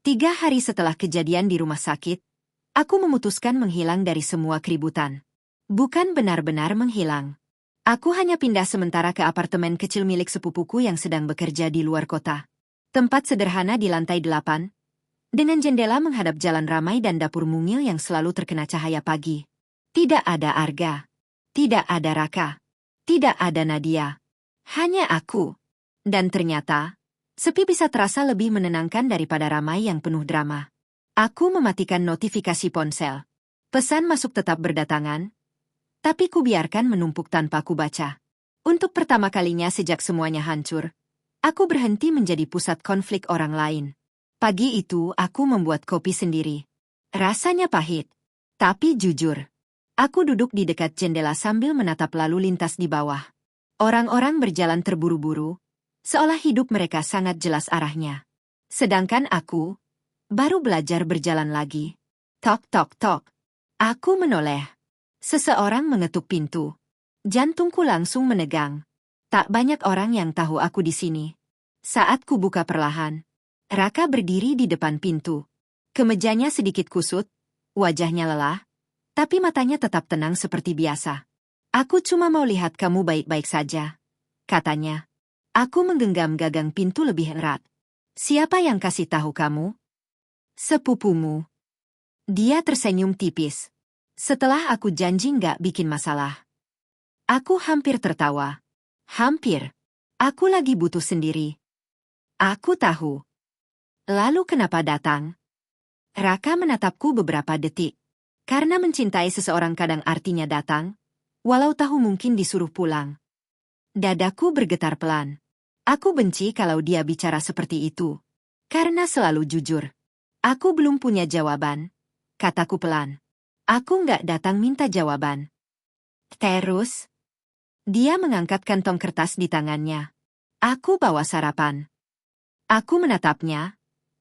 3 hari setelah kejadian di rumah sakit, aku memutuskan menghilang dari semua keributan. Bukan benar-benar menghilang. Aku hanya pindah sementara ke apartemen kecil milik sepupuku yang sedang bekerja di luar kota. Tempat sederhana di lantai 8, dengan jendela menghadap jalan ramai dan dapur mungil yang selalu terkena cahaya pagi. Tidak ada Arga. Tidak ada Raka. Tidak ada Nadia. Hanya aku. Dan ternyata, sepi bisa terasa lebih menenangkan daripada ramai yang penuh drama. Aku mematikan notifikasi ponsel. Pesan masuk tetap berdatangan, tapi kubiarkan menumpuk tanpa kubaca. Untuk pertama kalinya sejak semuanya hancur, aku berhenti menjadi pusat konflik orang lain. Pagi itu aku membuat kopi sendiri. Rasanya pahit, tapi jujur. Aku duduk di dekat jendela sambil menatap lalu lintas di bawah. Orang-orang berjalan terburu-buru, seolah hidup mereka sangat jelas arahnya. Sedangkan aku baru belajar berjalan lagi. Tok tok tok. Aku menoleh. Seseorang mengetuk pintu. Jantungku langsung menegang. Tak banyak orang yang tahu aku di sini. Saat ku buka perlahan, Raka berdiri di depan pintu. Kemejanya sedikit kusut, wajahnya lelah, tapi matanya tetap tenang seperti biasa. Aku cuma mau lihat kamu baik-baik saja, katanya. Aku menggenggam gagang pintu lebih erat. Siapa yang kasih tahu kamu? Sepupumu. Dia tersenyum tipis. Setelah aku janji nggak bikin masalah. Aku hampir tertawa. Hampir. Aku lagi butuh sendiri. Aku tahu. Lalu kenapa datang? Raka menatapku beberapa detik. Karena mencintai seseorang kadang artinya datang, walau tahu mungkin disuruh pulang. Dadaku bergetar pelan. Aku benci kalau dia bicara seperti itu. Karena selalu jujur. Aku belum punya jawaban, kataku pelan. Aku nggak datang minta jawaban. Terus, dia mengangkat kantong kertas di tangannya. Aku bawa sarapan. Aku menatapnya,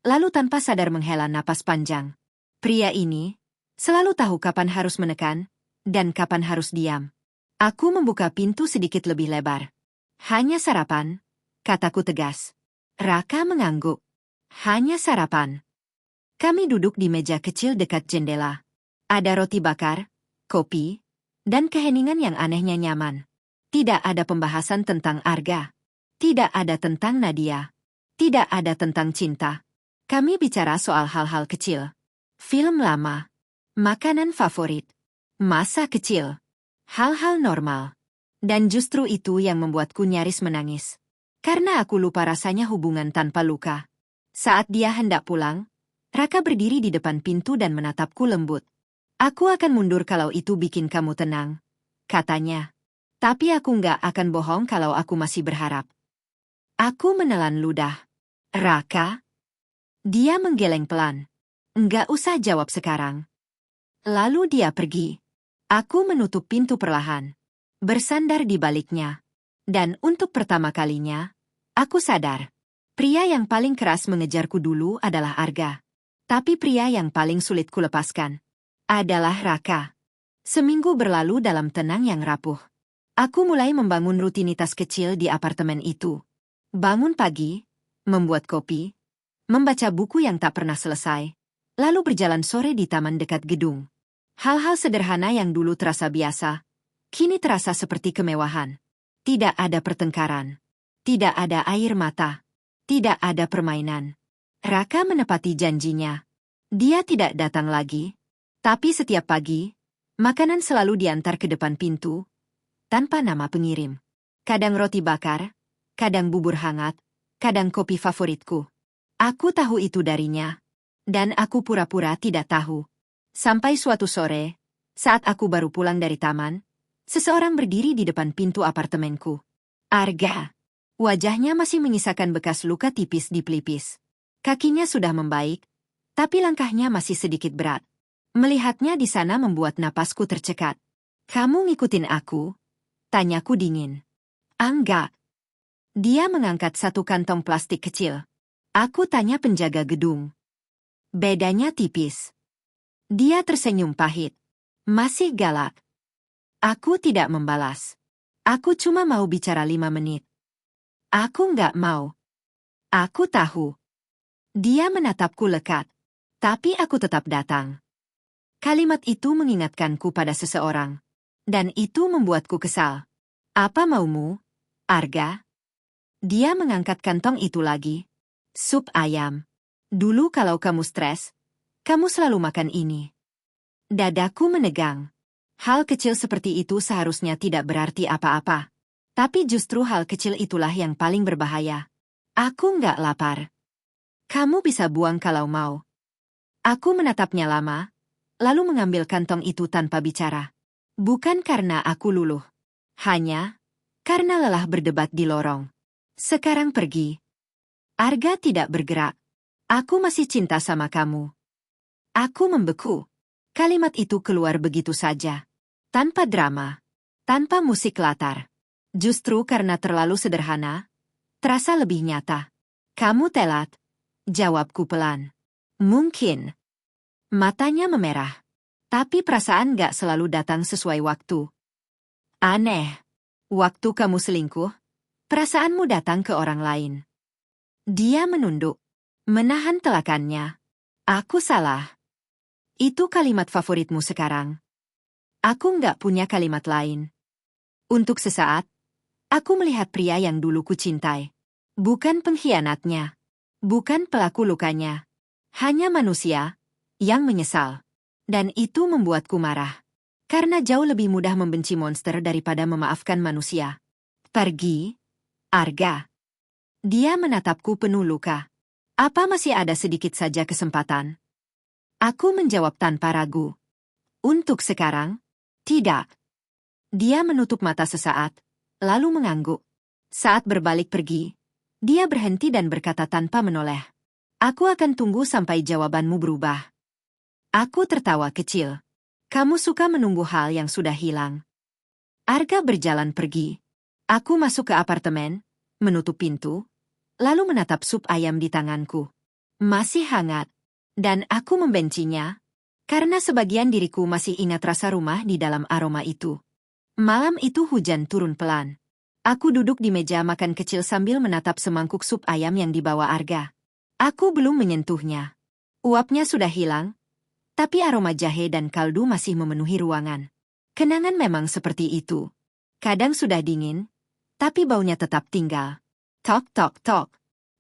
lalu tanpa sadar menghela napas panjang. Pria ini selalu tahu kapan harus menekan dan kapan harus diam. Aku membuka pintu sedikit lebih lebar. Hanya sarapan, kataku tegas. Raka mengangguk. Hanya sarapan. Kami duduk di meja kecil dekat jendela. Ada roti bakar, kopi, dan keheningan yang anehnya nyaman. Tidak ada pembahasan tentang Arga. Tidak ada tentang Nadia. Tidak ada tentang cinta. Kami bicara soal hal-hal kecil. Film lama. Makanan favorit. Masa kecil. Hal-hal normal. Dan justru itu yang membuatku nyaris menangis. Karena aku lupa rasanya hubungan tanpa luka. Saat dia hendak pulang, Raka berdiri di depan pintu dan menatapku lembut. Aku akan mundur kalau itu bikin kamu tenang, katanya. Tapi aku nggak akan bohong kalau aku masih berharap. Aku menelan ludah. Raka? Dia menggeleng pelan. Nggak usah jawab sekarang. Lalu dia pergi. Aku menutup pintu perlahan. Bersandar di baliknya. Dan untuk pertama kalinya, aku sadar. Pria yang paling keras mengejarku dulu adalah Arga. Tapi pria yang paling sulit kulepaskan adalah Raka. Seminggu berlalu dalam tenang yang rapuh. Aku mulai membangun rutinitas kecil di apartemen itu. Bangun pagi, membuat kopi, membaca buku yang tak pernah selesai, lalu berjalan sore di taman dekat gedung. Hal-hal sederhana yang dulu terasa biasa, kini terasa seperti kemewahan. Tidak ada pertengkaran. Tidak ada air mata. Tidak ada permainan. Raka menepati janjinya. Dia tidak datang lagi. Tapi setiap pagi, makanan selalu diantar ke depan pintu, tanpa nama pengirim. Kadang roti bakar, kadang bubur hangat, kadang kopi favoritku. Aku tahu itu darinya. Dan aku pura-pura tidak tahu. Sampai suatu sore, saat aku baru pulang dari taman, seseorang berdiri di depan pintu apartemenku. Arga. Wajahnya masih menyisakan bekas luka tipis di pelipis. Kakinya sudah membaik, tapi langkahnya masih sedikit berat. Melihatnya di sana membuat napasku tercekat. Kamu ngikutin aku? Tanyaku dingin. Enggak. Dia mengangkat satu kantong plastik kecil. Aku tanya penjaga gedung. Bedanya tipis. Dia tersenyum pahit. Masih galak. Aku tidak membalas. Aku cuma mau bicara 5 menit. Aku nggak mau. Aku tahu. Dia menatapku lekat. Tapi aku tetap datang. Kalimat itu mengingatkanku pada seseorang. Dan itu membuatku kesal. Apa maumu, Arga? Dia mengangkat kantong itu lagi. Sup ayam. Dulu kalau kamu stres, kamu selalu makan ini. Dadaku menegang. Hal kecil seperti itu seharusnya tidak berarti apa-apa. Tapi justru hal kecil itulah yang paling berbahaya. Aku nggak lapar. Kamu bisa buang kalau mau. Aku menatapnya lama, lalu mengambil kantong itu tanpa bicara. Bukan karena aku luluh. Hanya karena lelah berdebat di lorong. Sekarang pergi. Arga tidak bergerak. Aku masih cinta sama kamu. Aku membeku. Kalimat itu keluar begitu saja. Tanpa drama. Tanpa musik latar. Justru karena terlalu sederhana, terasa lebih nyata. Kamu telat. Jawabku pelan. Mungkin. Matanya memerah. Tapi perasaan gak selalu datang sesuai waktu. Aneh. Waktu kamu selingkuh, perasaanmu datang ke orang lain. Dia menunduk. Menahan telakannya. Aku salah. Itu kalimat favoritmu sekarang. Aku nggak punya kalimat lain. Untuk sesaat, aku melihat pria yang dulu kucintai. Bukan pengkhianatnya. Bukan pelaku lukanya. Hanya manusia yang menyesal. Dan itu membuatku marah. Karena jauh lebih mudah membenci monster daripada memaafkan manusia. Pergi, Arga. Dia menatapku penuh luka. Apa masih ada sedikit saja kesempatan? Aku menjawab tanpa ragu. Untuk sekarang, tidak. Dia menutup mata sesaat, lalu mengangguk. Saat berbalik pergi, dia berhenti dan berkata tanpa menoleh. Aku akan tunggu sampai jawabanmu berubah. Aku tertawa kecil. Kamu suka menunggu hal yang sudah hilang. Arga berjalan pergi. Aku masuk ke apartemen, menutup pintu, lalu menatap sup ayam di tanganku. Masih hangat. Dan aku membencinya, karena sebagian diriku masih ingat rasa rumah di dalam aroma itu. Malam itu hujan turun pelan. Aku duduk di meja makan kecil sambil menatap semangkuk sup ayam yang dibawa Arga. Aku belum menyentuhnya. Uapnya sudah hilang, tapi aroma jahe dan kaldu masih memenuhi ruangan. Kenangan memang seperti itu. Kadang sudah dingin, tapi baunya tetap tinggal. Tok tok tok.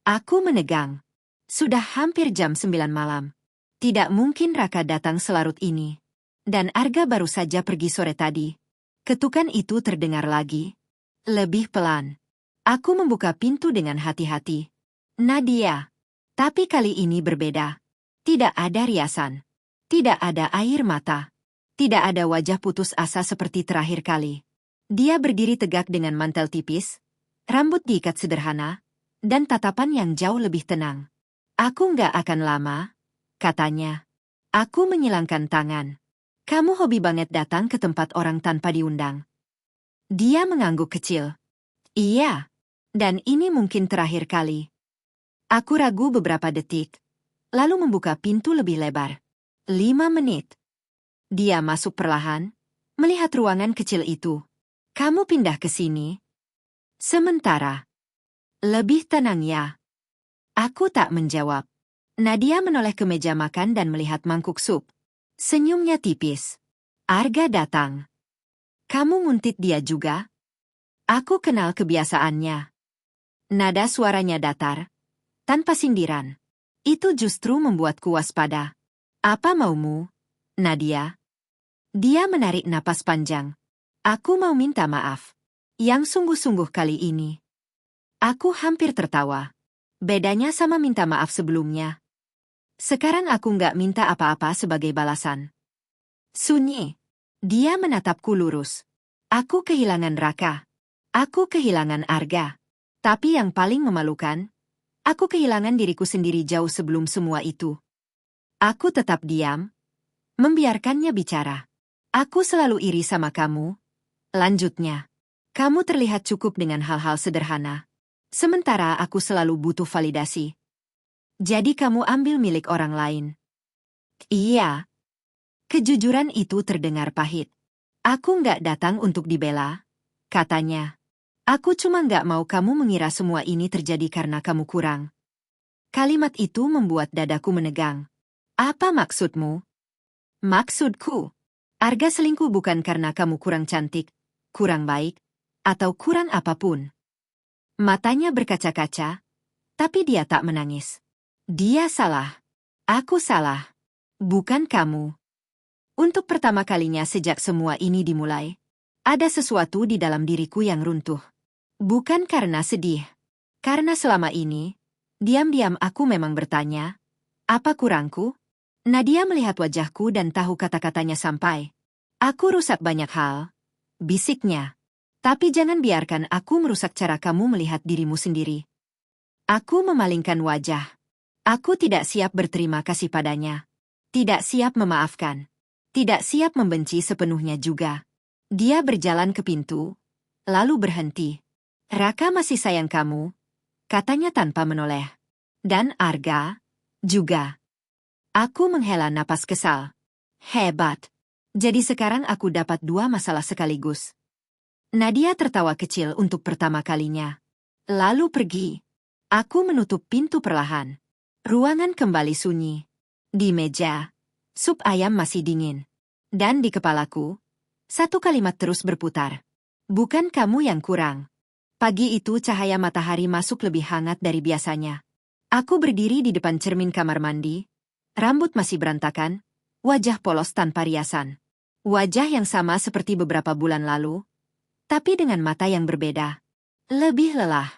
Aku menegang. Sudah hampir jam 9 malam. Tidak mungkin Raka datang selarut ini. Dan Arga baru saja pergi sore tadi. Ketukan itu terdengar lagi. Lebih pelan. Aku membuka pintu dengan hati-hati. Nadia. Tapi kali ini berbeda. Tidak ada riasan. Tidak ada air mata. Tidak ada wajah putus asa seperti terakhir kali. Dia berdiri tegak dengan mantel tipis, rambut diikat sederhana, dan tatapan yang jauh lebih tenang. Aku nggak akan lama, katanya. Aku menyilangkan tangan. Kamu hobi banget datang ke tempat orang tanpa diundang. Dia mengangguk kecil. Iya, dan ini mungkin terakhir kali. Aku ragu beberapa detik, lalu membuka pintu lebih lebar. 5 menit. Dia masuk perlahan, melihat ruangan kecil itu. Kamu pindah ke sini? Sementara. Lebih tenang ya. Aku tak menjawab. Nadia menoleh ke meja makan dan melihat mangkuk sup. Senyumnya tipis. Arga datang. Kamu nguntit dia juga? Aku kenal kebiasaannya. Nada suaranya datar, tanpa sindiran. Itu justru membuatku waspada. Apa maumu, Nadia? Dia menarik napas panjang. Aku mau minta maaf. Yang sungguh-sungguh kali ini. Aku hampir tertawa. Bedanya sama minta maaf sebelumnya. Sekarang aku nggak minta apa-apa sebagai balasan. Sunyi. Dia menatapku lurus. Aku kehilangan Raka. Aku kehilangan Arga. Tapi yang paling memalukan, aku kehilangan diriku sendiri jauh sebelum semua itu. Aku tetap diam, membiarkannya bicara. Aku selalu iri sama kamu. Lanjutnya. Kamu terlihat cukup dengan hal-hal sederhana. Sementara aku selalu butuh validasi. Jadi kamu ambil milik orang lain. Iya. Kejujuran itu terdengar pahit. Aku nggak datang untuk dibela, katanya. Aku cuma nggak mau kamu mengira semua ini terjadi karena kamu kurang. Kalimat itu membuat dadaku menegang. Apa maksudmu? Maksudku, Arga selingkuh bukan karena kamu kurang cantik, kurang baik, atau kurang apapun. Matanya berkaca-kaca, tapi dia tak menangis. Dia salah. Aku salah. Bukan kamu. Untuk pertama kalinya sejak semua ini dimulai, ada sesuatu di dalam diriku yang runtuh. Bukan karena sedih. Karena selama ini, diam-diam aku memang bertanya, apa kurangku? Nadia melihat wajahku dan tahu kata-katanya sampai. Aku rusak banyak hal, bisiknya. Tapi jangan biarkan aku merusak cara kamu melihat dirimu sendiri. Aku memalingkan wajah. Aku tidak siap berterima kasih padanya. Tidak siap memaafkan. Tidak siap membenci sepenuhnya juga. Dia berjalan ke pintu, lalu berhenti. Raka masih sayang kamu, katanya tanpa menoleh. Dan Arga juga. Aku menghela napas kesal. Hebat. Jadi sekarang aku dapat dua masalah sekaligus. Nadia tertawa kecil untuk pertama kalinya. Lalu pergi. Aku menutup pintu perlahan. Ruangan kembali sunyi. Di meja, sup ayam masih dingin. Dan di kepalaku, satu kalimat terus berputar. Bukan kamu yang kurang. Pagi itu cahaya matahari masuk lebih hangat dari biasanya. Aku berdiri di depan cermin kamar mandi. Rambut masih berantakan, wajah polos tanpa riasan. Wajah yang sama seperti beberapa bulan lalu, tapi dengan mata yang berbeda. Lebih lelah,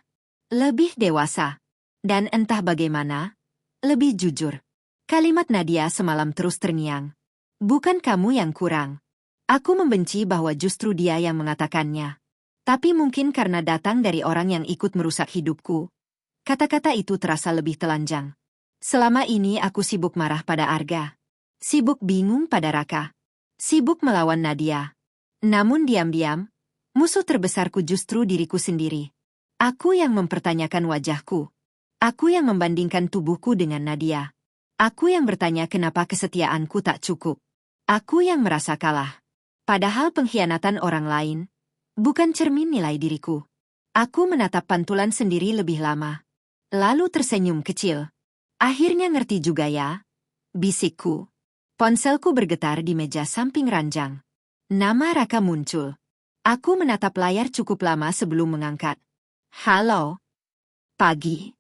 lebih dewasa, dan entah bagaimana, lebih jujur. Kalimat Nadia semalam terus terngiang. Bukan kamu yang kurang. Aku membenci bahwa justru dia yang mengatakannya. Tapi mungkin karena datang dari orang yang ikut merusak hidupku, kata-kata itu terasa lebih telanjang. Selama ini aku sibuk marah pada Arga. Sibuk bingung pada Raka. Sibuk melawan Nadia. Namun diam-diam, musuh terbesarku justru diriku sendiri. Aku yang mempertanyakan wajahku. Aku yang membandingkan tubuhku dengan Nadia. Aku yang bertanya kenapa kesetiaanku tak cukup. Aku yang merasa kalah. Padahal pengkhianatan orang lain bukan cermin nilai diriku. Aku menatap pantulan sendiri lebih lama. Lalu tersenyum kecil. Akhirnya ngerti juga ya, bisikku. Ponselku bergetar di meja samping ranjang. Nama Raka muncul. Aku menatap layar cukup lama sebelum mengangkat. Halo. Pagi.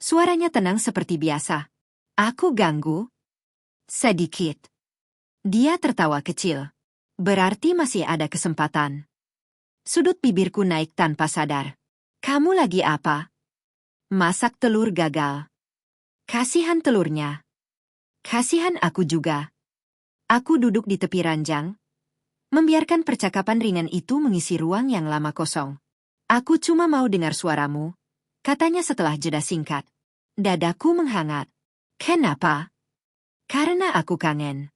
Suaranya tenang seperti biasa. Aku ganggu? Sedikit. Dia tertawa kecil. Berarti masih ada kesempatan. Sudut bibirku naik tanpa sadar. Kamu lagi apa? Masak telur gagal. Kasihan telurnya. Kasihan aku juga. Aku duduk di tepi ranjang, membiarkan percakapan ringan itu mengisi ruang yang lama kosong. Aku cuma mau dengar suaramu, katanya setelah jeda singkat. Dadaku menghangat. Kenapa? Karena aku kangen.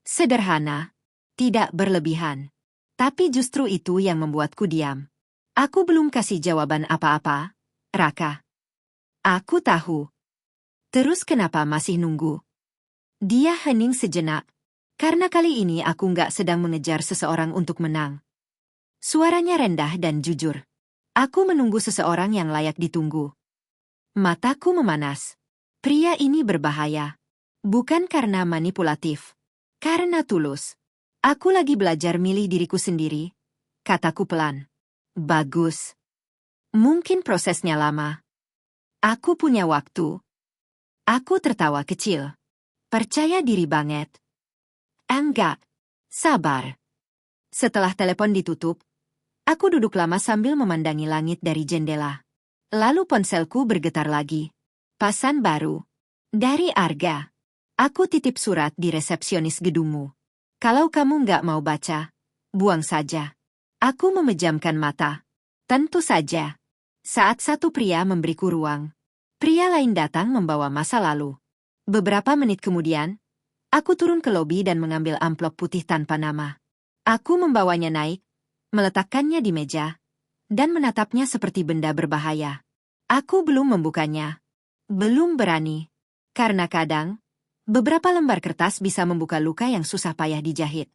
Sederhana, tidak berlebihan. Tapi justru itu yang membuatku diam. Aku belum kasih jawaban apa-apa, Raka. Aku tahu. Terus kenapa masih nunggu? Dia hening sejenak. Karena kali ini aku nggak sedang mengejar seseorang untuk menang. Suaranya rendah dan jujur. Aku menunggu seseorang yang layak ditunggu. Mataku memanas. Pria ini berbahaya. Bukan karena manipulatif. Karena tulus. Aku lagi belajar milih diriku sendiri. Kataku pelan. Bagus. Mungkin prosesnya lama. Aku punya waktu. Aku tertawa kecil. Percaya diri banget. Enggak. Sabar. Setelah telepon ditutup, aku duduk lama sambil memandangi langit dari jendela. Lalu ponselku bergetar lagi. Pesan baru. Dari Arga. Aku titip surat di resepsionis gedungmu. Kalau kamu nggak mau baca, buang saja. Aku memejamkan mata. Tentu saja. Saat satu pria memberiku ruang, pria lain datang membawa masa lalu. Beberapa menit kemudian, aku turun ke lobi dan mengambil amplop putih tanpa nama. Aku membawanya naik, meletakkannya di meja, dan menatapnya seperti benda berbahaya. Aku belum membukanya. Belum berani. Karena kadang, beberapa lembar kertas bisa membuka luka yang susah payah dijahit.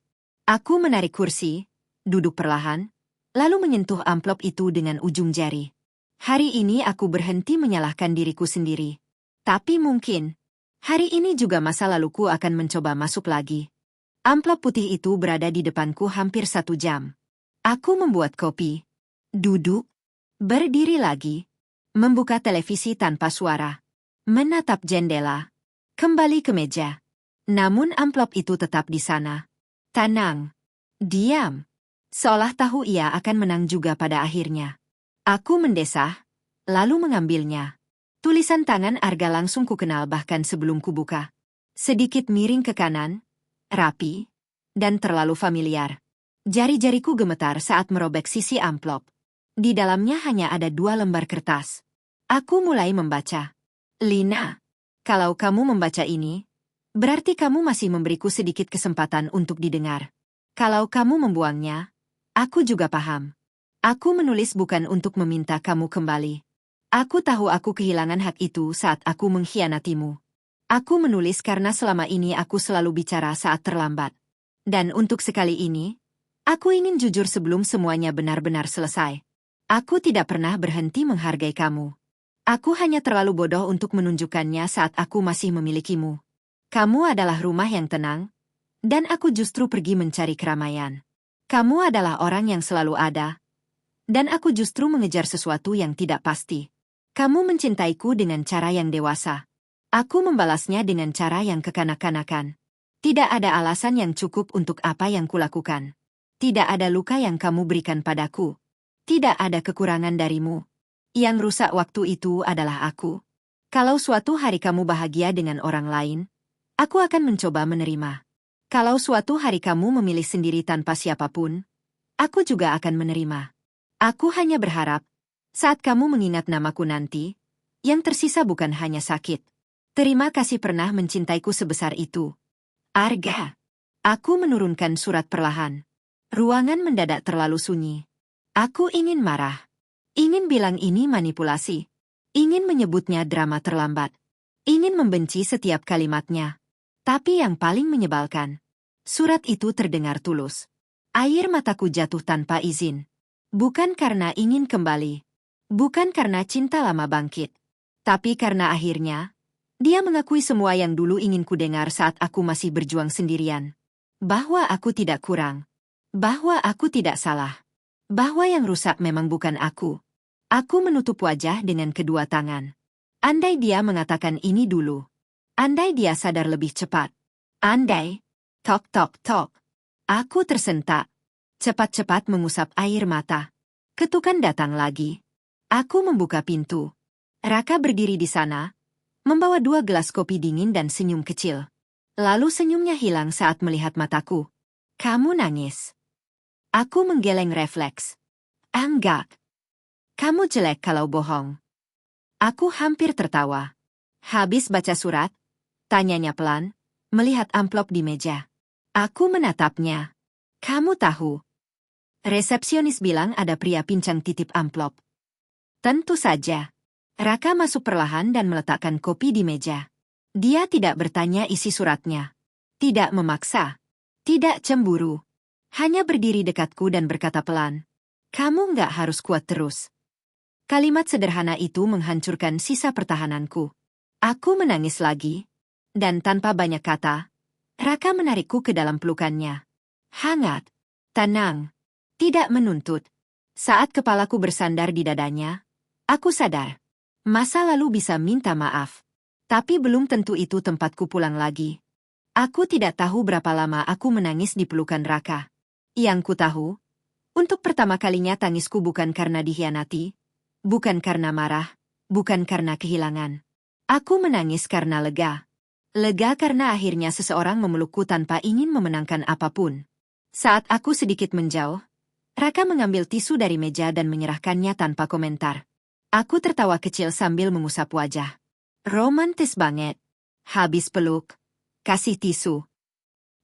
Aku menarik kursi, duduk perlahan, lalu menyentuh amplop itu dengan ujung jari. Hari ini aku berhenti menyalahkan diriku sendiri. Tapi mungkin, hari ini juga masa laluku akan mencoba masuk lagi. Amplop putih itu berada di depanku hampir 1 jam. Aku membuat kopi. Duduk. Berdiri lagi. Membuka televisi tanpa suara. Menatap jendela. Kembali ke meja. Namun amplop itu tetap di sana. Tenang. Diam. Seolah tahu ia akan menang juga pada akhirnya. Aku mendesah, lalu mengambilnya. Tulisan tangan Arga langsung kukenal bahkan sebelum kubuka. Sedikit miring ke kanan, rapi, dan terlalu familiar. Jari-jariku gemetar saat merobek sisi amplop. Di dalamnya hanya ada 2 lembar kertas. Aku mulai membaca. Lina, kalau kamu membaca ini, berarti kamu masih memberiku sedikit kesempatan untuk didengar. Kalau kamu membuangnya, aku juga paham. Aku menulis bukan untuk meminta kamu kembali. Aku tahu aku kehilangan hak itu saat aku mengkhianatimu. Aku menulis karena selama ini aku selalu bicara saat terlambat. Dan untuk sekali ini, aku ingin jujur sebelum semuanya benar-benar selesai. Aku tidak pernah berhenti menghargai kamu. Aku hanya terlalu bodoh untuk menunjukkannya saat aku masih memilikimu. Kamu adalah rumah yang tenang, dan aku justru pergi mencari keramaian. Kamu adalah orang yang selalu ada, dan aku justru mengejar sesuatu yang tidak pasti. Kamu mencintaiku dengan cara yang dewasa. Aku membalasnya dengan cara yang kekanak-kanakan. Tidak ada alasan yang cukup untuk apa yang kulakukan. Tidak ada luka yang kamu berikan padaku. Tidak ada kekurangan darimu. Yang rusak waktu itu adalah aku. Kalau suatu hari kamu bahagia dengan orang lain, aku akan mencoba menerima. Kalau suatu hari kamu memilih sendiri tanpa siapapun, aku juga akan menerima. Aku hanya berharap, saat kamu mengingat namaku nanti, yang tersisa bukan hanya sakit. Terima kasih pernah mencintaiku sebesar itu. Arga. Aku menurunkan surat perlahan. Ruangan mendadak terlalu sunyi. Aku ingin marah. Ingin bilang ini manipulasi. Ingin menyebutnya drama terlambat. Ingin membenci setiap kalimatnya. Tapi yang paling menyebalkan, surat itu terdengar tulus. Air mataku jatuh tanpa izin. Bukan karena ingin kembali. Bukan karena cinta lama bangkit. Tapi karena akhirnya, dia mengakui semua yang dulu ingin ku dengar saat aku masih berjuang sendirian. Bahwa aku tidak kurang. Bahwa aku tidak salah. Bahwa yang rusak memang bukan aku. Aku menutup wajah dengan kedua tangan. Andai dia mengatakan ini dulu. Andai dia sadar lebih cepat. Andai. Tok tok tok. Aku tersentak. Cepat-cepat mengusap air mata. Ketukan datang lagi. Aku membuka pintu. Raka berdiri di sana, membawa 2 gelas kopi dingin dan senyum kecil. Lalu senyumnya hilang saat melihat mataku. Kamu nangis. Aku menggeleng refleks. Enggak. Kamu jelek kalau bohong. Aku hampir tertawa. Habis baca surat, tanyanya pelan, melihat amplop di meja. Aku menatapnya. Kamu tahu. Resepsionis bilang ada pria pincang titip amplop. Tentu saja. Raka masuk perlahan dan meletakkan kopi di meja. Dia tidak bertanya isi suratnya. Tidak memaksa. Tidak cemburu. Hanya berdiri dekatku dan berkata pelan. Kamu nggak harus kuat terus. Kalimat sederhana itu menghancurkan sisa pertahananku. Aku menangis lagi. Dan tanpa banyak kata, Raka menarikku ke dalam pelukannya. Hangat. Tenang. Tidak menuntut. Saat kepalaku bersandar di dadanya, aku sadar. Masa lalu bisa minta maaf. Tapi belum tentu itu tempatku pulang lagi. Aku tidak tahu berapa lama aku menangis di pelukan Raka. Yang ku tahu, untuk pertama kalinya tangisku bukan karena dikhianati, bukan karena marah, bukan karena kehilangan. Aku menangis karena lega. Lega karena akhirnya seseorang memelukku tanpa ingin memenangkan apapun. Saat aku sedikit menjauh, Raka mengambil tisu dari meja dan menyerahkannya tanpa komentar. Aku tertawa kecil sambil mengusap wajah. Romantis banget. Habis peluk, kasih tisu.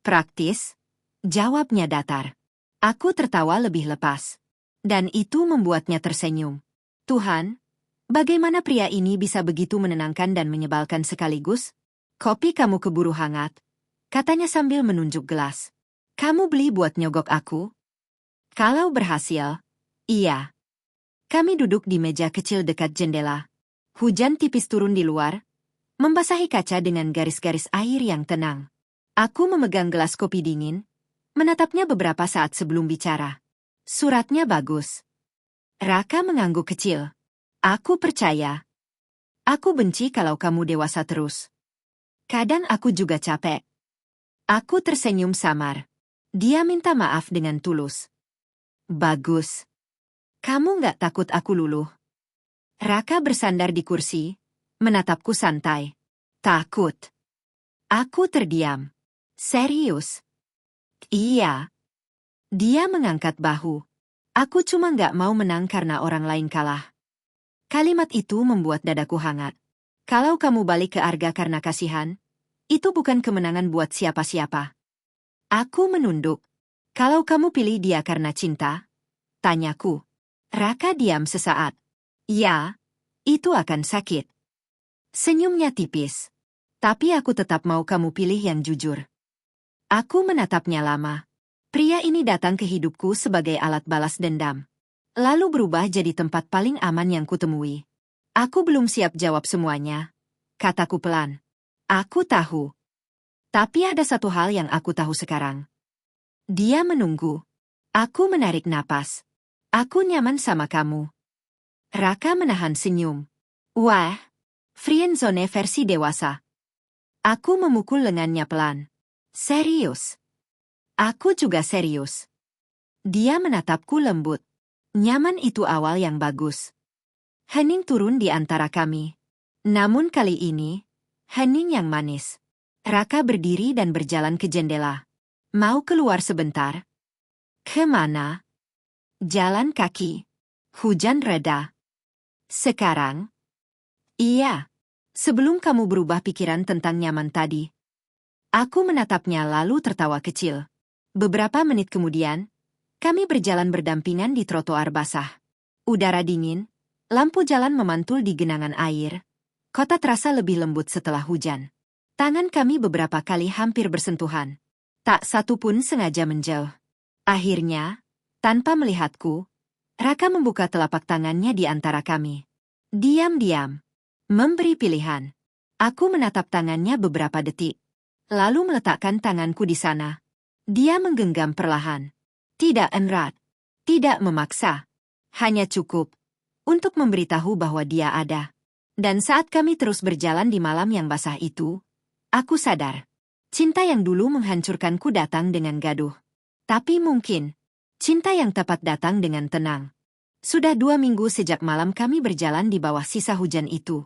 Praktis? Jawabnya datar. Aku tertawa lebih lepas. Dan itu membuatnya tersenyum. Tuhan, bagaimana pria ini bisa begitu menenangkan dan menyebalkan sekaligus? Kopi kamu keburu hangat, katanya sambil menunjuk gelas. Kamu beli buat nyogok aku? Kalau berhasil, iya. Kami duduk di meja kecil dekat jendela. Hujan tipis turun di luar, membasahi kaca dengan garis-garis air yang tenang. Aku memegang gelas kopi dingin, menatapnya beberapa saat sebelum bicara. Suratnya bagus. Raka mengangguk kecil. Aku percaya. Aku benci kalau kamu dewasa terus. Kadang aku juga capek. Aku tersenyum samar. Dia minta maaf dengan tulus. Bagus. Kamu nggak takut aku luluh? Raka bersandar di kursi, menatapku santai. Takut. Aku terdiam. Serius? Iya. Dia mengangkat bahu. Aku cuma nggak mau menang karena orang lain kalah. Kalimat itu membuat dadaku hangat. Kalau kamu balik ke Arga karena kasihan, itu bukan kemenangan buat siapa-siapa. Aku menunduk. Kalau kamu pilih dia karena cinta, tanyaku. Raka diam sesaat. Ya, itu akan sakit. Senyumnya tipis. Tapi aku tetap mau kamu pilih yang jujur. Aku menatapnya lama. Pria ini datang ke hidupku sebagai alat balas dendam. Lalu berubah jadi tempat paling aman yang kutemui. Aku belum siap jawab semuanya, kataku pelan. Aku tahu. Tapi ada satu hal yang aku tahu sekarang. Dia menunggu. Aku menarik napas. Aku nyaman sama kamu. Raka menahan senyum. Wah, friendzone versi dewasa. Aku memukul lengannya pelan. Serius. Aku juga serius. Dia menatapku lembut. Nyaman itu awal yang bagus. Hening turun di antara kami. Namun kali ini, hening yang manis. Raka berdiri dan berjalan ke jendela. Mau keluar sebentar? Kemana? Jalan kaki. Hujan reda. Sekarang? Iya. Sebelum kamu berubah pikiran tentang nyaman tadi. Aku menatapnya lalu tertawa kecil. Beberapa menit kemudian, kami berjalan berdampingan di trotoar basah. Udara dingin, lampu jalan memantul di genangan air. Kota terasa lebih lembut setelah hujan. Tangan kami beberapa kali hampir bersentuhan. Tak satu pun sengaja menjauh. Akhirnya, tanpa melihatku, Raka membuka telapak tangannya di antara kami. Diam-diam. Memberi pilihan. Aku menatap tangannya beberapa detik. Lalu meletakkan tanganku di sana. Dia menggenggam perlahan. Tidak erat. Tidak memaksa. Hanya cukup untuk memberitahu bahwa dia ada. Dan saat kami terus berjalan di malam yang basah itu, aku sadar. Cinta yang dulu menghancurkanku datang dengan gaduh. Tapi mungkin, cinta yang tepat datang dengan tenang. Sudah 2 minggu sejak malam kami berjalan di bawah sisa hujan itu.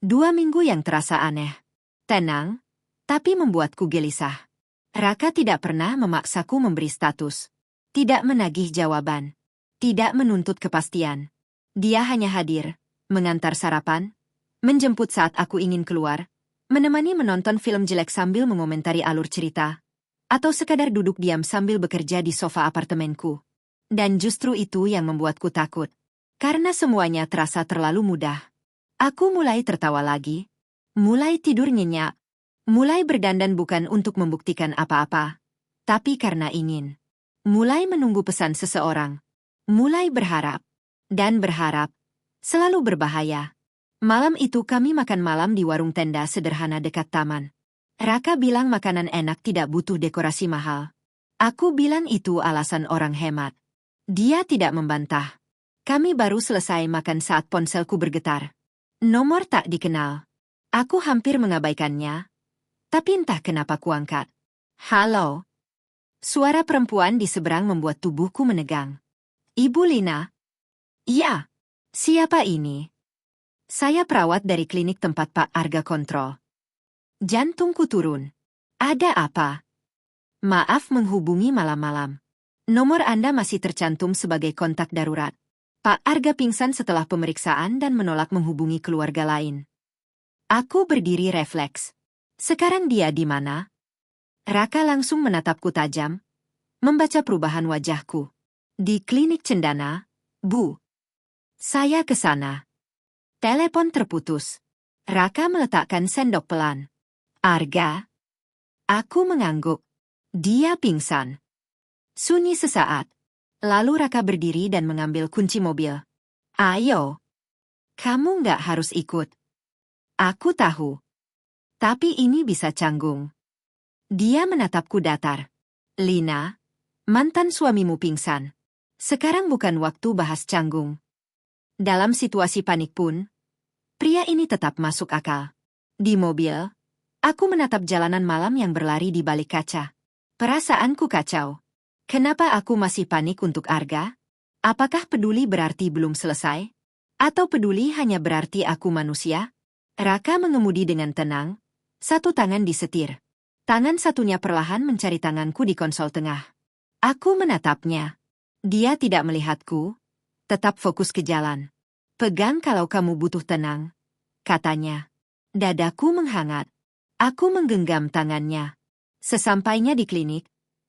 2 minggu yang terasa aneh. Tenang, tapi membuatku gelisah. Raka tidak pernah memaksaku memberi status. Tidak menagih jawaban. Tidak menuntut kepastian. Dia hanya hadir, mengantar sarapan, menjemput saat aku ingin keluar, menemani menonton film jelek sambil mengomentari alur cerita, atau sekadar duduk diam sambil bekerja di sofa apartemenku. Dan justru itu yang membuatku takut. Karena semuanya terasa terlalu mudah. Aku mulai tertawa lagi, mulai tidur nyenyak, mulai berdandan bukan untuk membuktikan apa-apa, tapi karena ingin. Mulai menunggu pesan seseorang. Mulai berharap. Dan berharap. Selalu berbahaya. Malam itu kami makan malam di warung tenda sederhana dekat taman. Raka bilang makanan enak tidak butuh dekorasi mahal. Aku bilang itu alasan orang hemat. Dia tidak membantah. Kami baru selesai makan saat ponselku bergetar. Nomor tak dikenal. Aku hampir mengabaikannya. Tapi entah kenapa kuangkat. Halo. Suara perempuan di seberang membuat tubuhku menegang. Ibu Lina? Iya. Siapa ini? Saya perawat dari klinik tempat Pak Arga kontrol. Jantungku turun. Ada apa? Maaf menghubungi malam-malam. Nomor Anda masih tercantum sebagai kontak darurat. Pak Arga pingsan setelah pemeriksaan dan menolak menghubungi keluarga lain. Aku berdiri refleks. Sekarang dia di mana? Raka langsung menatapku tajam, membaca perubahan wajahku. Di klinik Cendana, Bu. Saya ke sana. Telepon terputus. Raka meletakkan sendok pelan. Arga? Aku mengangguk. Dia pingsan. Sunyi sesaat. Lalu Raka berdiri dan mengambil kunci mobil. Ayo. Kamu nggak harus ikut. Aku tahu. Tapi ini bisa canggung. Dia menatapku datar. Lina, mantan suamimu pingsan. Sekarang bukan waktu bahas canggung. Dalam situasi panik pun, pria ini tetap masuk akal. Di mobil, aku menatap jalanan malam yang berlari di balik kaca. Perasaanku kacau. Kenapa aku masih panik untuk Arga? Apakah peduli berarti belum selesai? Atau peduli hanya berarti aku manusia? Raka mengemudi dengan tenang, satu tangan di setir. Tangan satunya perlahan mencari tanganku di konsol tengah. Aku menatapnya. Dia tidak melihatku, tetap fokus ke jalan. Pegang kalau kamu butuh tenang, katanya. Dadaku menghangat. Aku menggenggam tangannya. Sesampainya di klinik,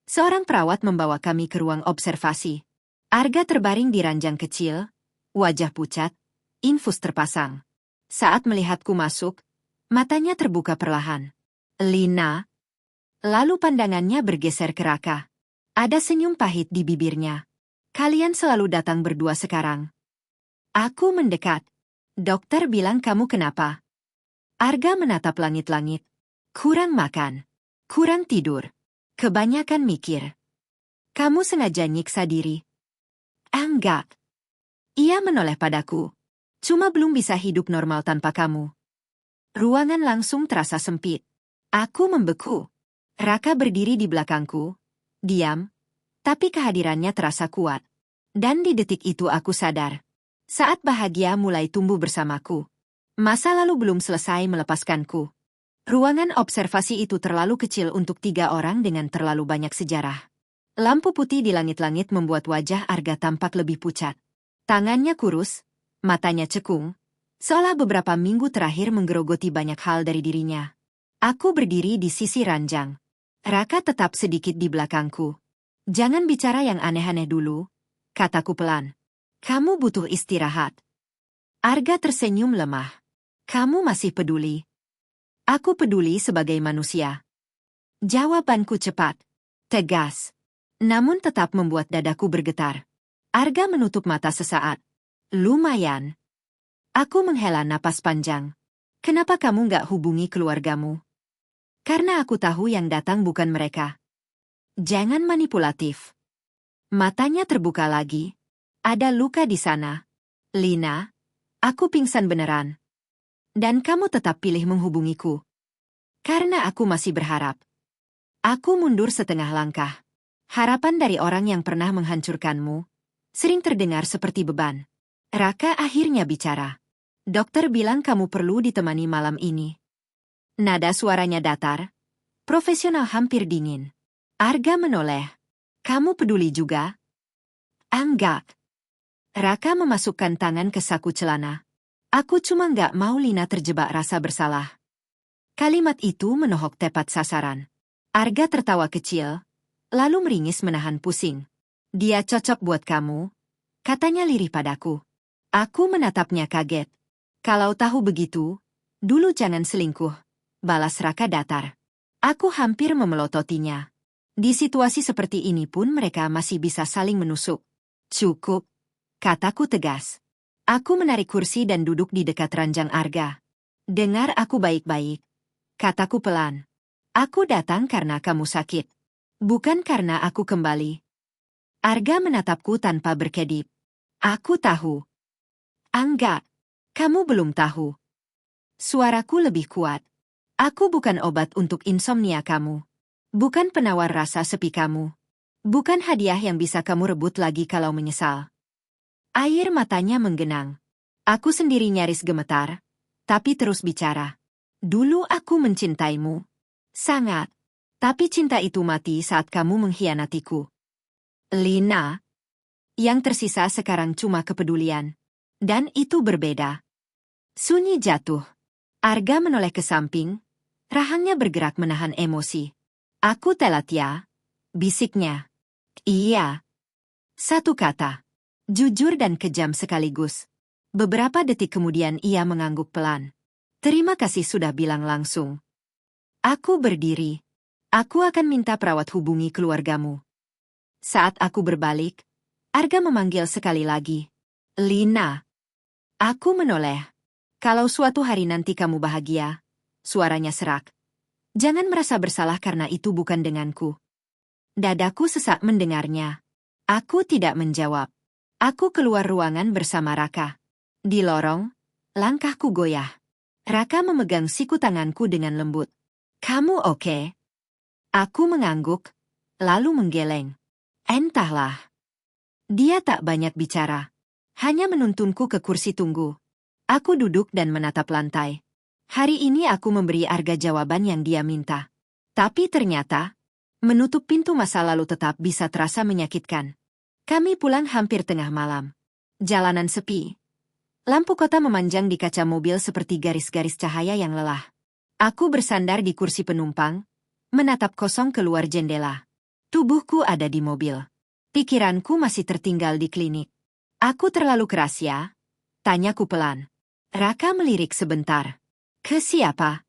seorang perawat membawa kami ke ruang observasi. Arga terbaring di ranjang kecil, wajah pucat, infus terpasang. Saat melihatku masuk, matanya terbuka perlahan. Lina. Lalu pandangannya bergeser ke Raka. Ada senyum pahit di bibirnya. Kalian selalu datang berdua sekarang. Aku mendekat. Dokter bilang kamu kenapa? Arga menatap langit-langit. Kurang makan. Kurang tidur. Kebanyakan mikir. Kamu sengaja nyiksa diri. Enggak. Ia menoleh padaku. Cuma belum bisa hidup normal tanpa kamu. Ruangan langsung terasa sempit. Aku membeku. Raka berdiri di belakangku. Diam. Tapi kehadirannya terasa kuat. Dan di detik itu aku sadar. Saat bahagia mulai tumbuh bersamaku. Masa lalu belum selesai melepaskanku. Ruangan observasi itu terlalu kecil untuk 3 orang dengan terlalu banyak sejarah. Lampu putih di langit-langit membuat wajah Arga tampak lebih pucat. Tangannya kurus, matanya cekung, seolah beberapa minggu terakhir menggerogoti banyak hal dari dirinya. Aku berdiri di sisi ranjang. Raka tetap sedikit di belakangku. Jangan bicara yang aneh-aneh dulu, kataku pelan. Kamu butuh istirahat. Arga tersenyum lemah. Kamu masih peduli. Aku peduli sebagai manusia. Jawabanku cepat, tegas, namun tetap membuat dadaku bergetar. Arga menutup mata sesaat. Lumayan. Aku menghela napas panjang. Kenapa kamu nggak hubungi keluargamu? Karena aku tahu yang datang bukan mereka. Jangan manipulatif. Matanya terbuka lagi. Ada luka di sana. Lina, aku pingsan beneran. Dan kamu tetap pilih menghubungiku. Karena aku masih berharap. Aku mundur setengah langkah. Harapan dari orang yang pernah menghancurkanmu sering terdengar seperti beban. Raka akhirnya bicara. Dokter bilang kamu perlu ditemani malam ini. Nada suaranya datar, profesional hampir dingin. Arga menoleh. Kamu peduli juga? Enggak. Raka memasukkan tangan ke saku celana. Aku cuma nggak mau Lina terjebak rasa bersalah. Kalimat itu menohok tepat sasaran. Arga tertawa kecil, lalu meringis menahan pusing. Dia cocok buat kamu, katanya lirih padaku. Aku menatapnya kaget. Kalau tahu begitu, dulu jangan selingkuh, balas Raka datar. Aku hampir memelototinya. Di situasi seperti ini pun mereka masih bisa saling menusuk. Cukup, kataku tegas. Aku menarik kursi dan duduk di dekat ranjang Arga. Dengar aku baik-baik, kataku pelan. Aku datang karena kamu sakit. Bukan karena aku kembali. Arga menatapku tanpa berkedip. Aku tahu. Enggak, kamu belum tahu. Suaraku lebih kuat. Aku bukan obat untuk insomnia kamu. Bukan penawar rasa sepi kamu. Bukan hadiah yang bisa kamu rebut lagi kalau menyesal. Air matanya menggenang. Aku sendiri nyaris gemetar, tapi terus bicara. Dulu aku mencintaimu. Sangat. Tapi cinta itu mati saat kamu mengkhianatiku. Lina. Yang tersisa sekarang cuma kepedulian. Dan itu berbeda. Sunyi jatuh. Arga menoleh ke samping. Rahangnya bergerak menahan emosi. Aku telat ya, bisiknya. Iya. Satu kata. Jujur dan kejam sekaligus. Beberapa detik kemudian ia mengangguk pelan. Terima kasih sudah bilang langsung. Aku berdiri. Aku akan minta perawat hubungi keluargamu. Saat aku berbalik, Arga memanggil sekali lagi. Lina. Aku menoleh. Kalau suatu hari nanti kamu bahagia, suaranya serak. Jangan merasa bersalah karena itu bukan denganku. Dadaku sesak mendengarnya. Aku tidak menjawab. Aku keluar ruangan bersama Raka. Di lorong, langkahku goyah. Raka memegang siku tanganku dengan lembut. Kamu oke? Aku mengangguk, lalu menggeleng. Entahlah. Dia tak banyak bicara. Hanya menuntunku ke kursi tunggu. Aku duduk dan menatap lantai. Hari ini aku memberi Arga jawaban yang dia minta. Tapi ternyata, menutup pintu masa lalu tetap bisa terasa menyakitkan. Kami pulang hampir tengah malam. Jalanan sepi. Lampu kota memanjang di kaca mobil seperti garis-garis cahaya yang lelah. Aku bersandar di kursi penumpang, menatap kosong keluar jendela. Tubuhku ada di mobil. Pikiranku masih tertinggal di klinik. Aku terlalu keras ya? Tanyaku pelan. Raka melirik sebentar. Ke siapa?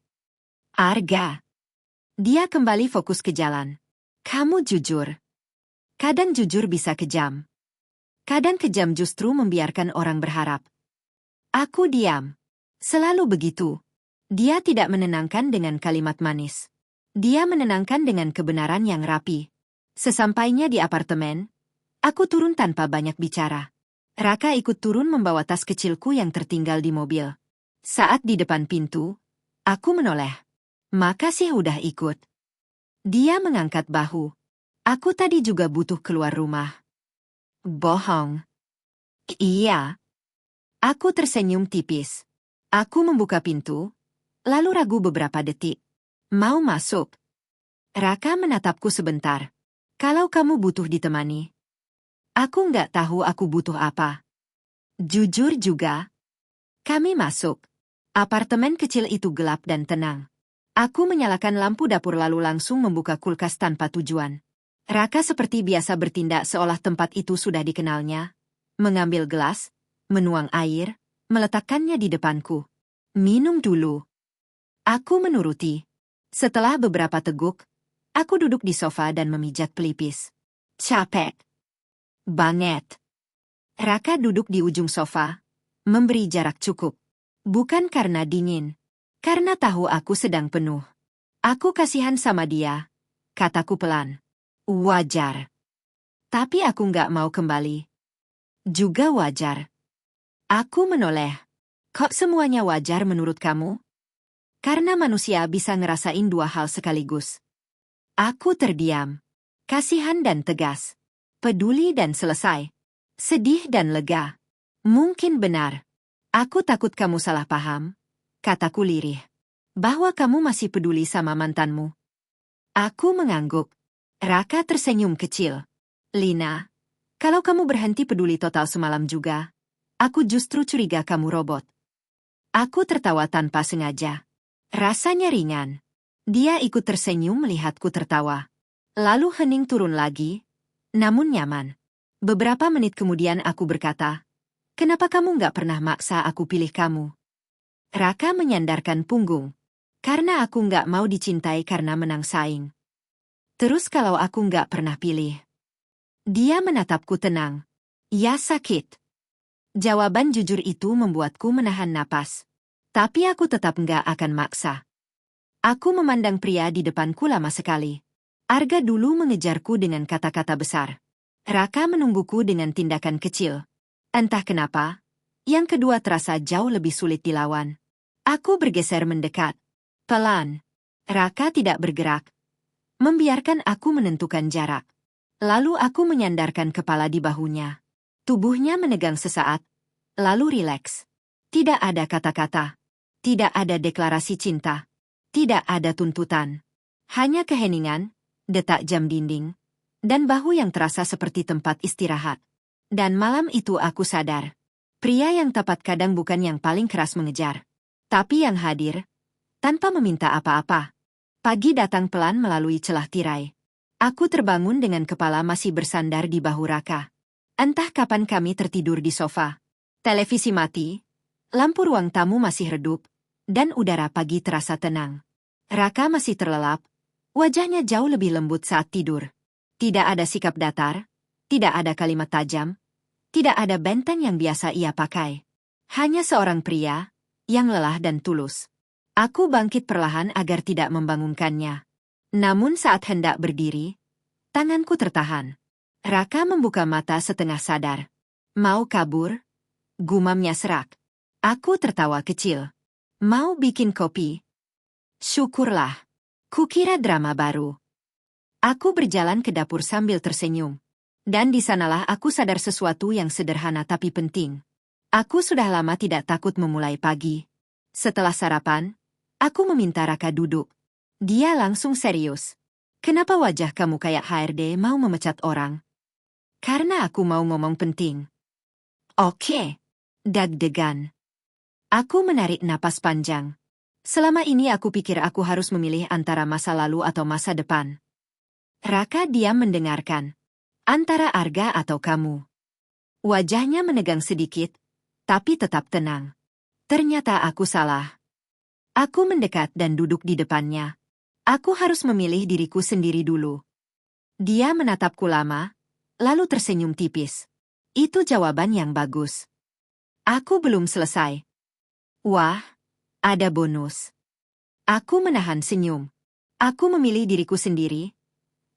Arga. Dia kembali fokus ke jalan. Kamu jujur. Kadang jujur bisa kejam. Kadang kejam justru membiarkan orang berharap. Aku diam. Selalu begitu. Dia tidak menenangkan dengan kalimat manis. Dia menenangkan dengan kebenaran yang rapi. Sesampainya di apartemen, aku turun tanpa banyak bicara. Raka ikut turun membawa tas kecilku yang tertinggal di mobil. Saat di depan pintu, aku menoleh. Makasih udah ikut. Dia mengangkat bahu. Aku tadi juga butuh keluar rumah. Bohong. Iya. Aku tersenyum tipis. Aku membuka pintu, lalu ragu beberapa detik. Mau masuk? Raka menatapku sebentar. Kalau kamu butuh ditemani. Aku nggak tahu aku butuh apa. Jujur juga. Kami masuk. Apartemen kecil itu gelap dan tenang. Aku menyalakan lampu dapur lalu langsung membuka kulkas tanpa tujuan. Raka seperti biasa bertindak seolah tempat itu sudah dikenalnya. Mengambil gelas, menuang air, meletakkannya di depanku. Minum dulu. Aku menuruti. Setelah beberapa teguk, aku duduk di sofa dan memijat pelipis. Capek. Banget. Raka duduk di ujung sofa, memberi jarak cukup. Bukan karena dingin. Karena tahu aku sedang penuh. Aku kasihan sama dia, kataku pelan. Wajar. Tapi aku nggak mau kembali. Juga wajar. Aku menoleh. Kok semuanya wajar menurut kamu? Karena manusia bisa ngerasain dua hal sekaligus. Aku terdiam. Kasihan dan tegas. Peduli dan selesai. Sedih dan lega. Mungkin benar. Aku takut kamu salah paham, kataku lirih. Bahwa kamu masih peduli sama mantanmu. Aku mengangguk. Raka tersenyum kecil. Lina, kalau kamu berhenti peduli total semalam juga, aku justru curiga kamu robot. Aku tertawa tanpa sengaja. Rasanya ringan. Dia ikut tersenyum melihatku tertawa. Lalu hening turun lagi, namun nyaman. Beberapa menit kemudian aku berkata, kenapa kamu nggak pernah maksa aku pilih kamu? Raka menyandarkan punggung. Karena aku nggak mau dicintai karena menang saing. Terus kalau aku nggak pernah pilih? Dia menatapku tenang. Ya sakit. Jawaban jujur itu membuatku menahan napas. Tapi aku tetap nggak akan maksa. Aku memandang pria di depanku lama sekali. Arga dulu mengejarku dengan kata-kata besar. Raka menungguku dengan tindakan kecil. Entah kenapa, yang kedua terasa jauh lebih sulit dilawan. Aku bergeser mendekat. Pelan. Raka tidak bergerak. Membiarkan aku menentukan jarak. Lalu aku menyandarkan kepala di bahunya. Tubuhnya menegang sesaat, lalu rileks. Tidak ada kata-kata. Tidak ada deklarasi cinta. Tidak ada tuntutan. Hanya keheningan, detak jam dinding, dan bahu yang terasa seperti tempat istirahat. Dan malam itu aku sadar. Pria yang tepat kadang bukan yang paling keras mengejar. Tapi yang hadir, tanpa meminta apa-apa. Pagi datang pelan melalui celah tirai. Aku terbangun dengan kepala masih bersandar di bahu Raka. Entah kapan kami tertidur di sofa. Televisi mati, lampu ruang tamu masih redup, dan udara pagi terasa tenang. Raka masih terlelap, wajahnya jauh lebih lembut saat tidur. Tidak ada sikap datar, tidak ada kalimat tajam, tidak ada benteng yang biasa ia pakai. Hanya seorang pria, yang lelah dan tulus. Aku bangkit perlahan agar tidak membangunkannya. Namun saat hendak berdiri, tanganku tertahan. Raka membuka mata setengah sadar. Mau kabur? Gumamnya serak. Aku tertawa kecil. Mau bikin kopi? Syukurlah. Kukira drama baru. Aku berjalan ke dapur sambil tersenyum. Dan di sanalah aku sadar sesuatu yang sederhana tapi penting. Aku sudah lama tidak takut memulai pagi. Setelah sarapan, aku meminta Raka duduk. Dia langsung serius. Kenapa wajah kamu kayak HRD mau memecat orang? Karena aku mau ngomong penting. Oke. Deg-degan. Aku menarik napas panjang. Selama ini aku pikir aku harus memilih antara masa lalu atau masa depan. Raka diam mendengarkan. Antara Arga atau kamu. Wajahnya menegang sedikit, tapi tetap tenang. Ternyata aku salah. Aku mendekat dan duduk di depannya. Aku harus memilih diriku sendiri dulu. Dia menatapku lama, lalu tersenyum tipis. Itu jawaban yang bagus. Aku belum selesai. Wah, ada bonus. Aku menahan senyum. Aku memilih diriku sendiri,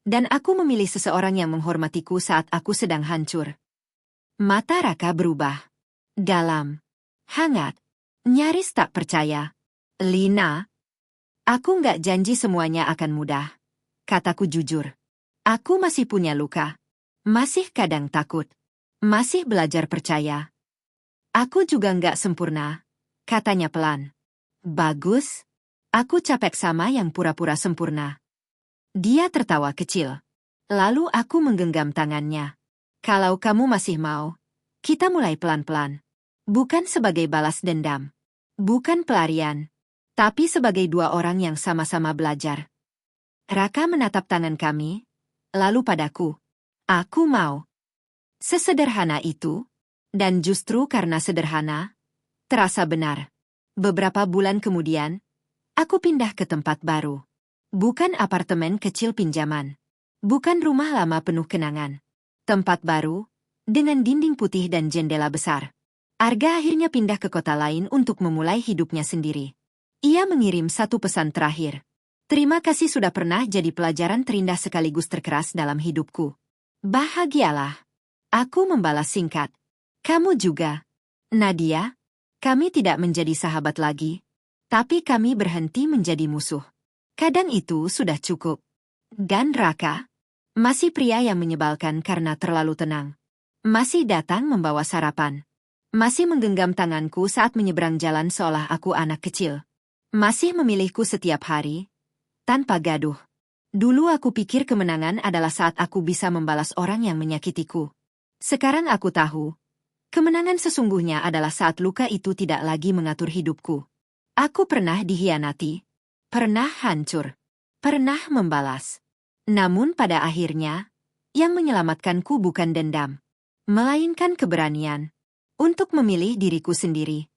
dan aku memilih seseorang yang menghormatiku saat aku sedang hancur. Mata Raka berubah. Dalam. Hangat. Nyaris tak percaya. Lina. Aku nggak janji semuanya akan mudah. Kataku jujur. Aku masih punya luka. Masih kadang takut. Masih belajar percaya. Aku juga nggak sempurna, katanya pelan. Bagus. Aku capek sama yang pura-pura sempurna. Dia tertawa kecil. Lalu aku menggenggam tangannya. Kalau kamu masih mau, kita mulai pelan-pelan. Bukan sebagai balas dendam. Bukan pelarian. Tapi sebagai dua orang yang sama-sama belajar. Raka menatap tangan kami, lalu padaku. Aku mau. Sesederhana itu. Dan justru karena sederhana, terasa benar. Beberapa bulan kemudian, aku pindah ke tempat baru. Bukan apartemen kecil pinjaman. Bukan rumah lama penuh kenangan. Tempat baru, dengan dinding putih dan jendela besar. Arga akhirnya pindah ke kota lain untuk memulai hidupnya sendiri. Ia mengirim satu pesan terakhir. Terima kasih sudah pernah jadi pelajaran terindah sekaligus terkeras dalam hidupku. Bahagialah. Aku membalas singkat. Kamu juga. Nadia, kami tidak menjadi sahabat lagi, tapi kami berhenti menjadi musuh. Kadang itu sudah cukup. Dan Raka, masih pria yang menyebalkan karena terlalu tenang. Masih datang membawa sarapan. Masih menggenggam tanganku saat menyeberang jalan seolah aku anak kecil. Masih memilihku setiap hari, tanpa gaduh. Dulu aku pikir kemenangan adalah saat aku bisa membalas orang yang menyakitiku. Sekarang aku tahu. Kemenangan sesungguhnya adalah saat luka itu tidak lagi mengatur hidupku. Aku pernah dihianati, pernah hancur, pernah membalas. Namun pada akhirnya, yang menyelamatkanku bukan dendam, melainkan keberanian untuk memilih diriku sendiri.